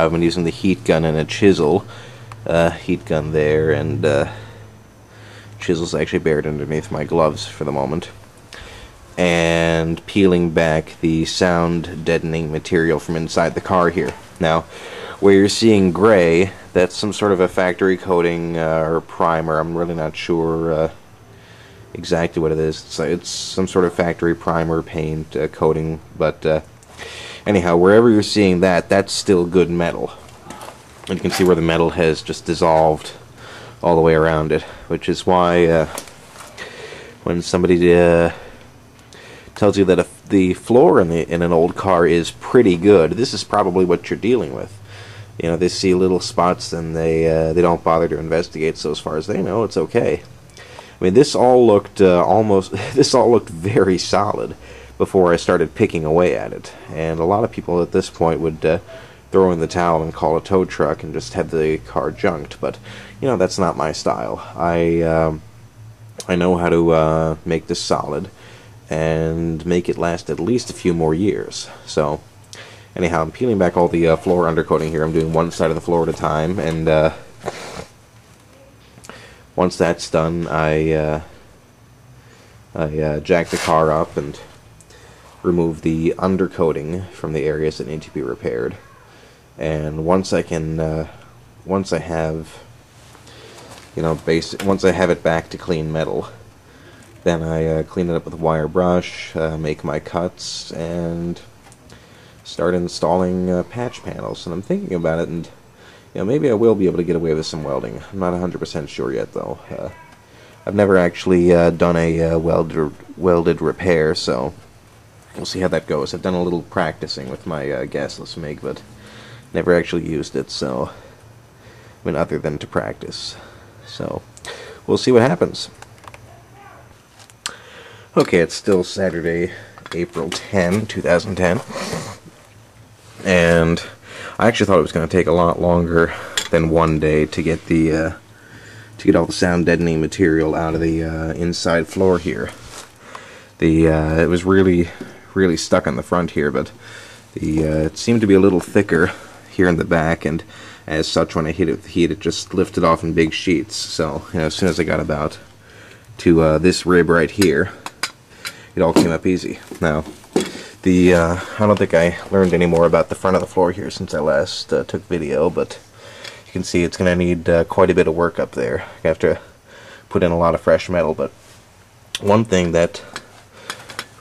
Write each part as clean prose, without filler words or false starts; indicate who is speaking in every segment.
Speaker 1: I've been using the heat gun and a chisel. Heat gun there, and chisel's actually buried underneath my gloves for the moment. And peeling back the sound deadening material from inside the car here. Now, where you're seeing gray, that's some sort of a factory coating or primer. I'm really not sure exactly what it is. It's some sort of factory primer, paint, coating, but anyhow, wherever you're seeing that, that's still good metal. And you can see where the metal has just dissolved all the way around it, which is why when somebody tells you that the floor in an old car is pretty good, this is probably what you're dealing with. You know, they see little spots and they don't bother to investigate, so as far as they know, it's okay. I mean, this all looked this all looked very solid before I started picking away at it, and a lot of people at this point would throw in the towel and call a tow truck and just have the car junked. But you know, that's not my style. I know how to make this solid and make it last at least a few more years. So anyhow, I'm peeling back all the floor undercoating here. I'm doing one side of the floor at a time, and once that's done, I jack the car up and remove the undercoating from the areas that need to be repaired. And once I have, you know, once I have it back to clean metal, then I clean it up with a wire brush, make my cuts, and start installing patch panels. And I'm thinking about it, and you know, maybe I will be able to get away with some welding. I'm not 100% sure yet, though. I've never actually done a welded repair, so we'll see how that goes. I've done a little practicing with my gasless MIG, but never actually used it, so I mean, other than to practice. So we'll see what happens. Okay, it's still Saturday, April 10, 2010, and I actually thought it was going to take a lot longer than one day to get the to get all the sound deadening material out of the inside floor here. It was really stuck on the front here, but it seemed to be a little thicker here in the back, and as such, when I hit it with heat, it just lifted off in big sheets. So you know, as soon as I got about to this rib right here, it all came up easy. Now, I don't think I learned any more about the front of the floor here since I last took video, but you can see it's going to need quite a bit of work up there. I have to put in a lot of fresh metal, but one thing that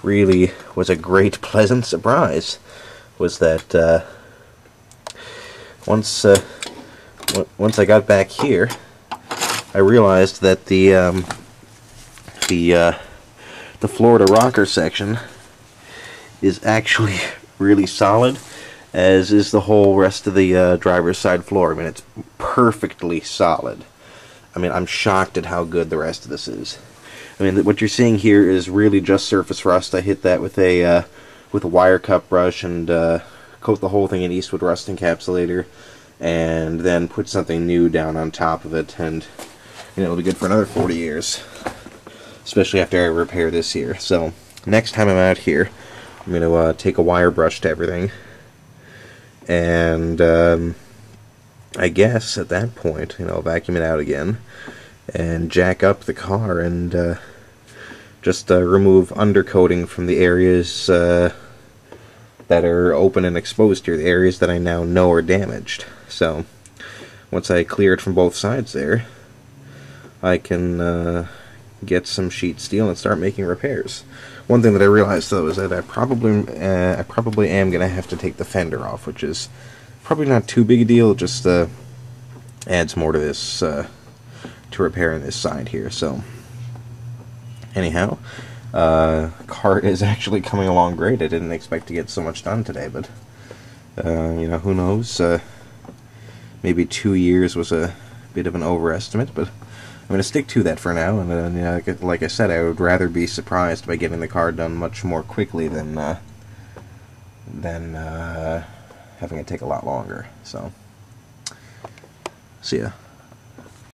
Speaker 1: really was a great, pleasant surprise was that once I got back here, I realized that the Florida rocker section is actually really solid, as is the whole rest of the driver's side floor. I mean, it's perfectly solid. I mean, I'm shocked at how good the rest of this is. I mean, what you're seeing here is really just surface rust. I hit that with a wire cut brush and coat the whole thing in Eastwood rust encapsulator, and then put something new down on top of it, and you know, it'll be good for another 40 years, especially after I repair this here. So next time I'm out here, I'm going to take a wire brush to everything, and I guess at that point, you know, vacuum it out again and jack up the car and just remove undercoating from the areas that are open and exposed here, the areas that I now know are damaged. So once I clear it from both sides there, I can get some sheet steel and start making repairs. One thing that I realized, though, is that I probably am going to have to take the fender off, which is probably not too big a deal. It just adds more to this, to repairing this side here. So anyhow, car is actually coming along great. I didn't expect to get so much done today, but you know, who knows? Maybe 2 years was a bit of an overestimate, but I'm going to stick to that for now. And you know, like I said, I would rather be surprised by getting the car done much more quickly than having it take a lot longer. So, see ya.